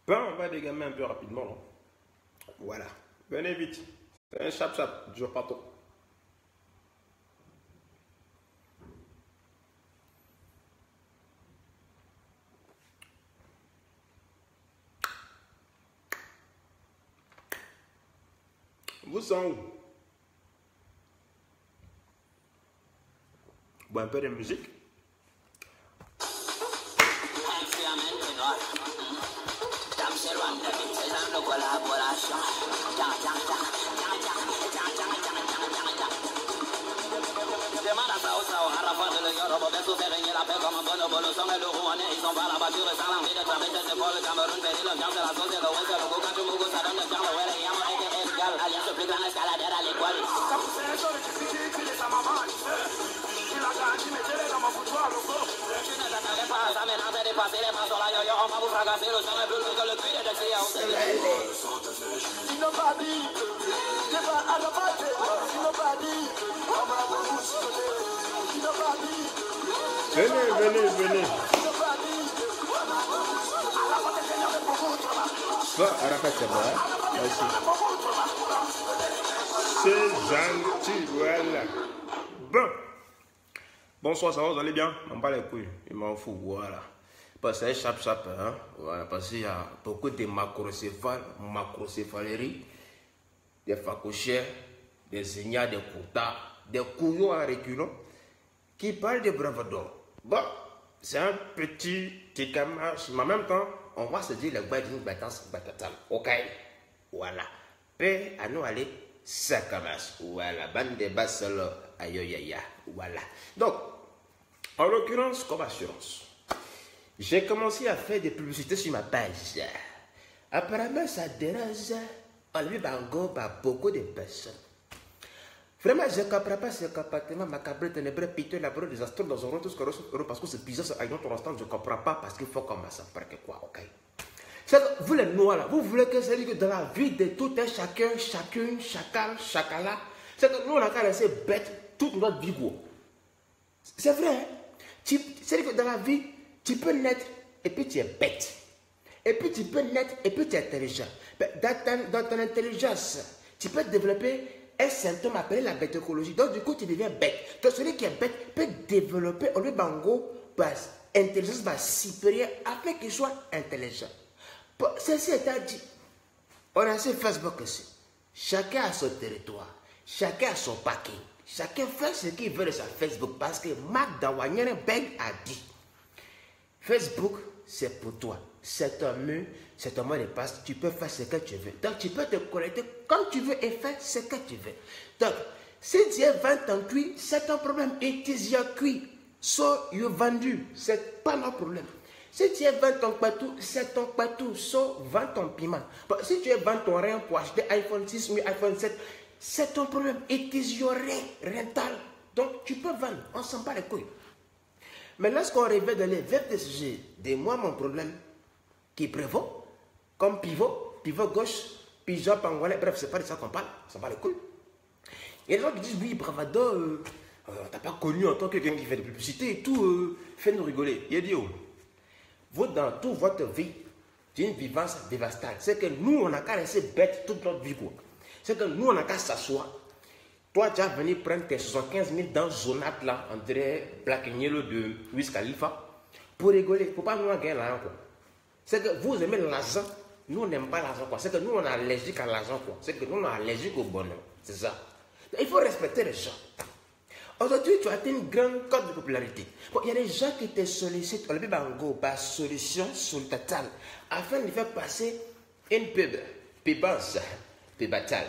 Ben, on va dégamer un peu rapidement. Non? Voilà. Venez vite. C'est un chap-chap. Je pas trop. Vous sentez où? Bon, un peu de musique. Venez. Soit Arafat Sabah, c'est gentil, voilà. Bon. Bonsoir, ça va, vous allez bien? On bat les couilles, il m'en fout, voilà. Parce que c'est chap-chap, hein? Voilà, parce qu'il y a beaucoup de macrocéphaleries, des facochères, des seigneurs, des courtas, des couillons à reculons qui parlent de bravado. Bon, c'est un petit ticamage, mais en même temps, on va se dire le bain d'une battance batatale. Ok, voilà. Paix à nous aller, ça commence. Voilà, bande de bassolo, aïe, voilà. Donc, en l'occurrence, comme assurance, j'ai commencé à faire des publicités sur ma page. Apparemment, ça dérange enlevé bango par beaucoup de personnes. Vraiment, je ne comprends pas ce comportement macabre, ténébreux, piteux, laborieux, désastreux dans un rond, tout ce que parce que c'est bizarre, c'est à notre instant, je ne comprends pas parce qu'il faut commencer à faire quoi, ok? Vous les noirs là, vous voulez que c'est que dans la vie de tout un chacun, chacune, chacal, chacala, c'est que nous on a qu'à laisser bête toute notre vie, quoi. C'est vrai, hein? C'est que dans la vie, tu peux naître et puis tu es bête. Et puis tu peux naître et puis tu es intelligent. Dans ton intelligence, tu peux développer un symptôme appelé la bêtologie. Donc du coup, tu deviens bête. Donc celui qui est bête peut développer au lieu bango, intelligence supérieure afin qu'il soit intelligent. Ceci étant dit, on a sur Facebook aussi. Chacun a son territoire, chacun a son parking. Chacun fait ce qu'il veut de sa Facebook parce que Marc Dawaniere Ben a dit Facebook, c'est pour toi. C'est ton mur, c'est ton mot de passe. Tu peux faire ce que tu veux. Donc, tu peux te connecter comme tu veux et faire ce que tu veux. Donc, si tu es vendu ton cuit, c'est ton problème. It is your cuit. So, you vendu. C'est pas mon problème. Si tu es vendu ton patou, c'est ton patou. So, vends ton piment. Bon, si tu es vendu ton rein pour acheter iPhone 6 ou iPhone 7, c'est ton problème. It is your rein rental. Donc, tu peux vendre. On s'en bat les couilles. Mais lorsqu'on revient dans les verbes de sujet, de moi, mon problème qui prévaut, comme pivot gauche, pigeon pangolais, bref, c'est pas de ça qu'on parle, ça va les couilles. Il y a des gens qui disent, oui, bravado, t'as pas connu en tant que quelqu'un qui fait des publicités et tout, fais-nous rigoler. Il a dit, oh, vous, dans toute votre vie, d'une vivance dévastante, c'est que nous, on n'a qu'à laisser bête toute notre vie, quoi. C'est que nous, on n'a qu'à s'asseoir. Toi, tu vas venir prendre tes 75 000 dans Zonat, là, on dirait Black Yellow de Wiz Khalifa, pour rigoler. Il ne faut pas nous gagner l'argent, quoi. C'est que vous aimez l'argent, nous, on n'aime pas l'argent, quoi. C'est que nous, on est allergique à l'argent, quoi. C'est que nous, on est allergique au bonheur. C'est ça. Donc, il faut respecter les gens. Aujourd'hui, tu as atteint une grande cote de popularité. Bon, il y a des gens qui te sollicitent, on le dit, bango, par solution solitaire, afin de faire passer une pub, pubance, pubatale.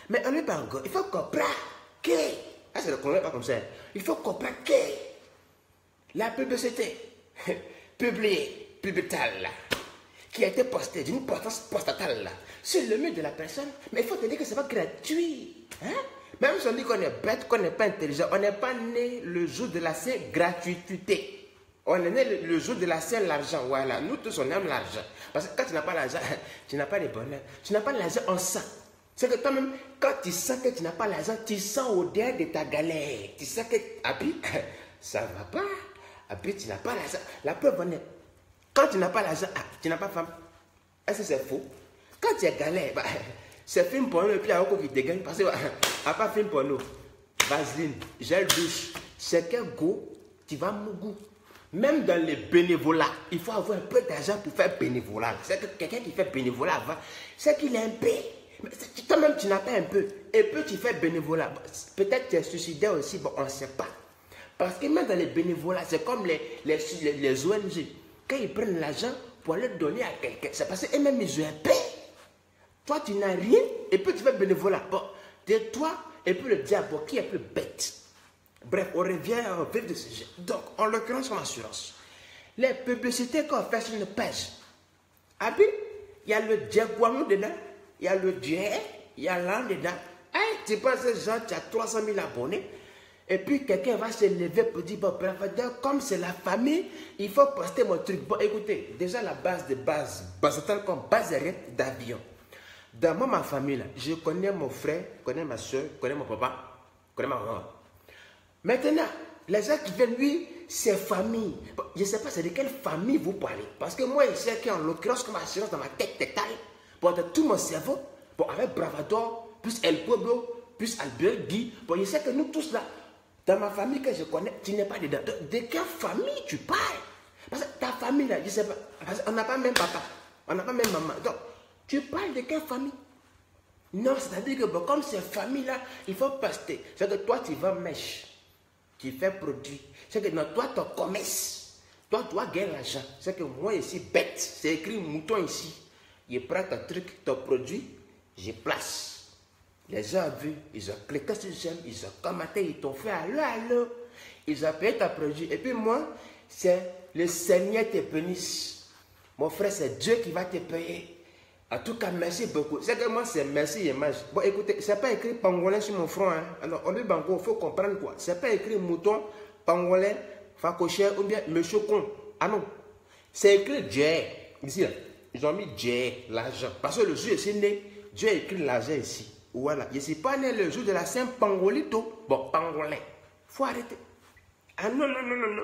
Mais on le dit, bango, il faut comprendre que, c'est le congrès pas comme ça, il faut comprendre que la publicité publiée, pubitale, qui a été postée d'une importance postatale sur le mur de la personne, mais il faut te dire que ce n'est pas gratuit. Hein? Même si on dit qu'on est bête, qu'on n'est pas intelligent, on n'est pas né le jour de la Saint-Gratuité. On est né le jour de la Saint-L'argent. Voilà, nous tous on aime l'argent. Parce que quand tu n'as pas l'argent, tu n'as pas de bonheur. Tu n'as pas l'argent, on sent. C'est que toi-même, quand tu sens que tu n'as pas l'argent, tu sens au-delà de ta galère. Tu sens que, puis, ça ne va pas. Puis, tu n'as pas l'argent. La preuve en est, quand tu n'as pas l'argent, tu n'as pas femme. Est-ce que c'est faux? Quand tu es galère, bah, c'est film porno et puis il y a un qui te gagne. Parce que, à part film porno, vaseline, gel douche, c'est quel go, tu vas mougou. Même dans les bénévolats, il faut avoir un peu d'argent pour faire bénévolat. C'est que quelqu'un qui fait bénévolat avant, c'est qu'il est un peu. Toi-même, tu n'as pas un peu. Et puis tu fais bénévolat. Peut-être tu es suicidaire aussi, bon, on ne sait pas. Parce que même dans les bénévolats, c'est comme les ONG. Quand ils prennent l'argent pour le donner à quelqu'un, c'est parce qu'eux-mêmes, ils ont un peu. Toi, tu n'as rien, et puis tu fais bénévolat. Bon, c'est toi et puis le diable qui est plus bête. Bref, on revient au vif du sujet. Donc, en l'occurrence, en assurance, les publicités qu'on fait sur une page, il y a le diaguano dedans, il y a le dieu, il y a l'an dedans. Hey, tu penses que genre, tu as 300 000 abonnés, et puis quelqu'un va se lever pour dire, bon, bref, comme c'est la famille, il faut poster mon truc. Bon, écoutez, déjà la base de base, comme base d'avion. Dans ma famille, là, je connais mon frère, je connais ma soeur, je connais mon papa, je connais ma maman. Maintenant, les gens qui viennent, lui, c'est famille. Bon, je ne sais pas c'est de quelle famille vous parlez. Parce que moi, je sais qu'en l'occurrence, comme assurance dans ma tête totale, bon, dans tout mon cerveau, bon, avec Bravador, plus El Pueblo, plus Albert Guy, bon, je sais que nous tous là, dans ma famille que je connais, tu n'es pas dedans. De quelle famille tu parles? Parce que ta famille là, je ne sais pas, parce qu'on n'a pas même papa, on n'a pas même maman. Donc, tu parles de quelle famille? Non, c'est-à-dire que bon, comme c'est famille là, il faut poster. C'est que toi, tu vas mèche. Qui fait produit. C'est que dans toi, ton commerce, toi, tu dois gagner l'argent. C'est que moi, ici, bête, c'est écrit mouton ici. Je prends ton truc, ton produit, je place. Les gens ont vu, ils ont cliqué sur j'aime, ils ont commenté, ils t'ont fait allô. Ils ont payé ton produit. Et puis moi, c'est le Seigneur te bénisse. Mon frère, c'est Dieu qui va te payer. En tout cas, merci beaucoup. C'est que moi, c'est merci et mange. Bon, écoutez, c'est pas écrit pangolin sur mon front. Hein. Alors, on dit banco, il faut comprendre quoi. C'est pas écrit mouton, pangolin, facoché ou bien monsieur con. Ah non. C'est écrit Dieu. Ici, là, ils ont mis Dieu, l'argent. Parce que le jour, c'est né, Dieu a écrit l'argent ici. Voilà. Je ne suis pas né le jour de la Saint-Pangolito. Bon, pangolin. Faut arrêter. Ah non, non, non, non, non.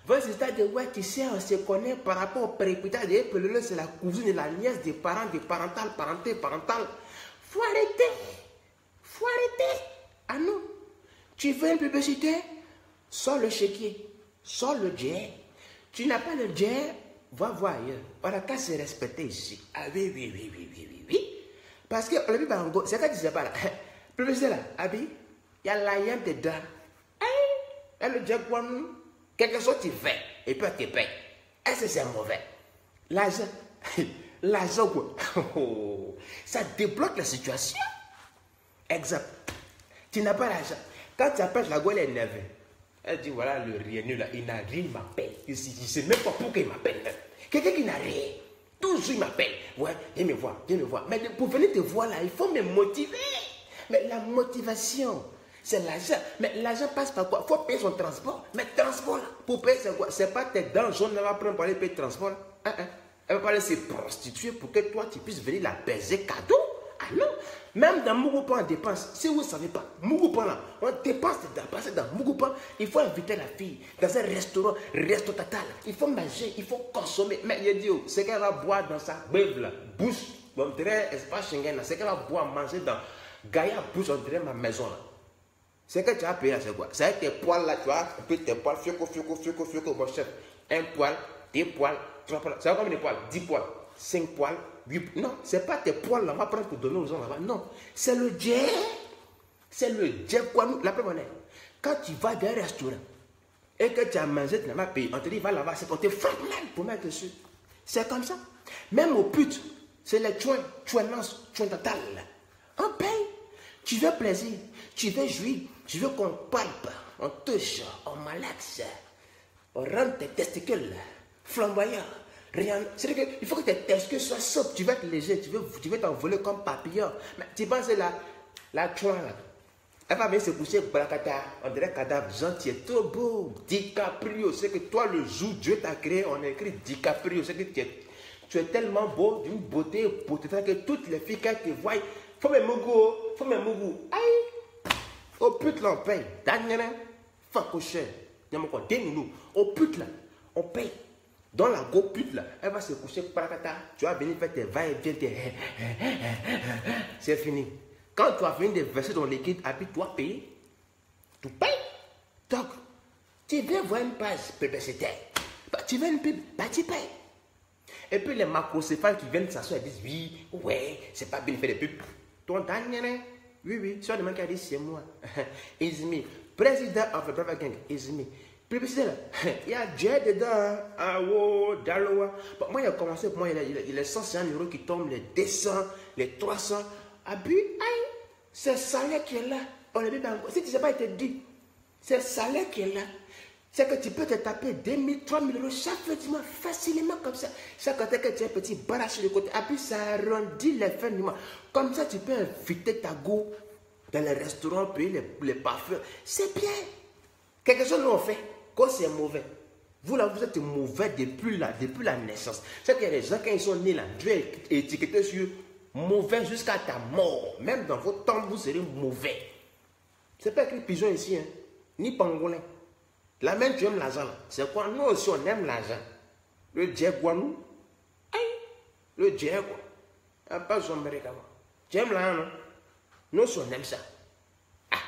Votre histoire de ouais, tu sais, on se connaît par rapport au préputage de Pelele, c'est la cousine et la nièce des parents, des parentales, parental. Faut arrêter. Faut arrêter. Ah non. Tu veux une publicité? Sors le chéquier. Sors le jet. Tu n'as pas le jet? Va voir ailleurs. On a qu'à se respecter ici. Ah oui, oui, oui, oui, oui, oui, oui. Parce que le Bibango, c'est quand tu sais pas là. Publicité là, Abi, il y a la yam dedans. Et le jet, quelque chose tu fais, et puis tu payes. Est-ce que c'est mauvais? L'argent, l'argent quoi? Ça débloque la situation. Exemple, tu n'as pas l'argent. Quand tu appelles la gueule, elle est énervée. Elle dit voilà le rien là, il n'a rien, il m'appelle. Il ne sait même pas pourquoi il m'appelle. Quelqu'un qui n'a rien, toujours il m'appelle. Ouais, viens me voir, viens me voir. Mais pour venir te voir là, il faut me motiver. Mais la motivation, c'est l'argent. Mais l'argent passe par quoi? Il faut payer son transport. Mais transport là, pour payer c'est quoi? C'est pas tes dents jaunes, elle va prendre pour aller payer le transport là. Elle va pas aller se prostituer pour que toi tu puisses venir la baiser cadeau. Ah non. Même dans Mougoupan on dépense. Si vous ne savez pas, Mougoupan là, on dépense dedans. Parce que dans Mougoupan, il faut inviter la fille dans un restaurant, resto total. Il faut manger, il faut consommer. Mais il dit, c'est qu'elle va boire dans sa beuve là, bouche. On dirait espace Schengen, c'est qu'elle va boire, manger dans Gaïa bouche, on dirait ma maison là. C'est que tu as payé, c'est quoi? C'est avec tes poils là, tu vois, puis tes poils, fioco, mon chef. Un poil, 2 poils, 3 poils. C'est comme des poils, 10 poils, 5 poils, 8 poils. Non, c'est pas tes poils là, on va prendre pour donner aux gens là-bas. Non, c'est le jet. C'est le jet quoi, nous, la preuve est. Quand tu vas dans un restaurant et que tu as mangé, tu n'as pas payé, on te dit, va là-bas, c'est qu'on te frappe mal pour mettre dessus. C'est comme ça. Même aux putes, c'est les chouins total. On paye. Tu veux plaisir, tu veux jouir, tu veux qu'on palpe, on touche, on malaxe, on rentre tes testicules, flamboyants, rien. C'est-à-dire qu'il faut que tes testicules soient souples, tu veux être léger, tu veux t'envoler comme papillon. Mais tu penses la chouin là, elle va venir se coucher, on dirait cadavre, gentil, trop beau, DiCaprio. C'est que toi le jour Dieu t'a créé, on a écrit DiCaprio. C'est que tu es tellement beau, d'une beauté que toutes les filles qui te voient, faut me mougou. Aïe! Au pute là, on paye. Dernière, facoché. Au pute là, on paye. Dans la go pute là, elle va se coucher, tu vas venir faire tes va-et-vient, c'est fini. Quand tu as fini de verser dans le liquide, puis tu dois payer. Tu payes. Donc, tu viens voir une page publicitaire. Tu veux une pub, tu payes. Et puis les macrocéphales qui viennent s'asseoir et disent oui, ouais, c'est pas bien de faire des pubs. Ton dernier, oui, sur le mec qui a dit c'est moi. Izmi, président of the Brava Gang, Izmi. Publicité là, il y a Jet dedans, Awo, Daloa. Bon, moi, il a commencé, pour moi, il y a les 150 € qui tombent, les 200, les 300. Ah, puis, aïe, c'est le salaire qui est là. On ne pas encore. Si tu ne sais pas, il te dit, c'est le salaire qui est là. C'est que tu peux te taper 2000, 3000 € chaque mois facilement comme ça. Chaque fois que tu as un petit barrage sur le côté, et puis ça arrondit les fins du mois. Comme ça, tu peux inviter ta go dans les restaurants, payer les parfums. C'est bien. Quelque chose nous on fait. Quand c'est mauvais, vous là, vous êtes mauvais depuis la naissance. C'est qu'il y a des gens, quand ils sont nés là, Dieu est étiqueté sur mauvais jusqu'à ta mort. Même dans votre temps, vous serez mauvais. C'est pas écrit pigeon ici, hein, ni pangolin. La même tu aimes l'argent, c'est quoi? Nous aussi, on aime l'argent. Le quoi nous? Le quoi? Pas son américain. Tu aimes l'argent, non? Nous aussi, on aime ça. Ah.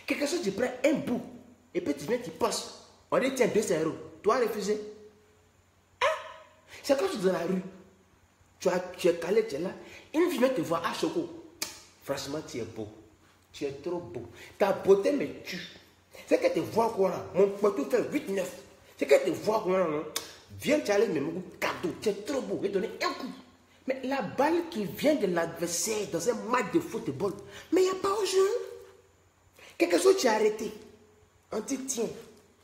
Quelque chose, tu prends un bout, et puis tu viens, tu passes. On dit, tiens, 200 €. Tu as refusé. Ah. C'est quand tu es dans la rue. Tu es calé, tu es là. Une fille vient te voir, ah, Choco. Franchement, tu es beau. Tu es trop beau. Ta beauté me tue. C'est que tu vois quoi là. Mon poitou fait 8-9. C'est que tu vois quoi là. Viens, tu aller me mettre un cadeau. Tu es trop beau. Je vais donner un coup. Mais la balle qui vient de l'adversaire dans un match de football, mais il n'y a pas au jeu. Quelque chose, tu as arrêté. On dit, tiens,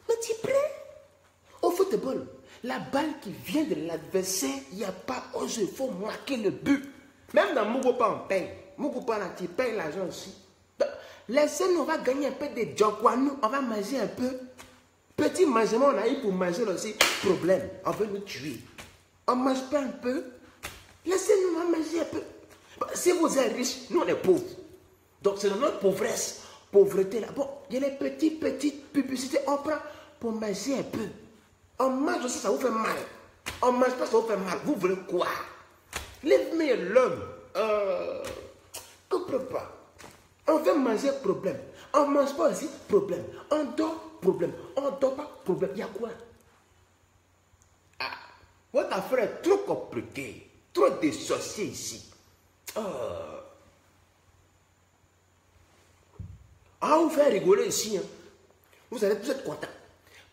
mais tu prends. Au football, la balle qui vient de l'adversaire, il n'y a pas au jeu. Il faut marquer le but. Même dans Mugopa, on paye. Mugopa, tu payes l'argent aussi. Laissez-nous, on va gagner un peu de Djokwanou, on va manger un peu. Petit mangement, on a eu pour manger aussi. Problème, on veut nous tuer. On ne mange pas un peu. Laissez-nous, on va manger un peu. Si vous êtes riche, nous on est pauvres. Donc c'est dans notre pauvreté là. Bon, il y a les petites publicités, on prend pour manger un peu. On mange aussi, ça vous fait mal. On ne mange pas, ça vous fait mal. Vous voulez quoi? Leave me alone. Comprends pas. On veut manger, problème. On ne mange pas aussi, problème. On dort, problème. On ne dort pas, problème. Il y a quoi? Ah, votre affaire est trop compliquée. Trop de sorciers ici. Ah, on fait rigoler ici. Hein. Vous allez tous être contents.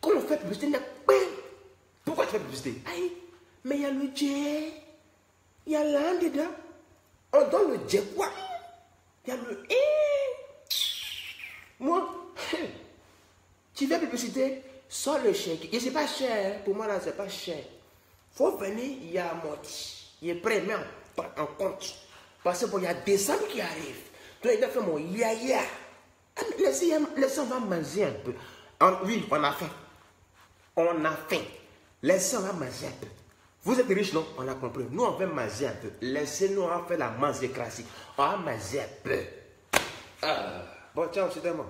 Quand on fait publicité, il y a pas. Pourquoi tu fais publicité? Aïe, mais il y a le jet. Il y a l'un dedans. On donne le jet quoi? Il y a le... Moi, tu fais publicité, sors le chèque. Et c'est pas cher. Pour moi, là, c'est pas cher. Faut venir, il y a amorti. Il est prêt, mais en compte. Parce qu'il y a des décembre qui arrivent. Donc, il a fait mon yaya. Laissez, on va manger un peu. Oui, on a faim. On a faim. Laissez, on va manger un peu. Vous êtes riches, non? On a compris. Nous, on veut manger un peu. Laissez-nous, on va faire la manger classique. On va manger un peu. Bon, ciao, c'est tellement.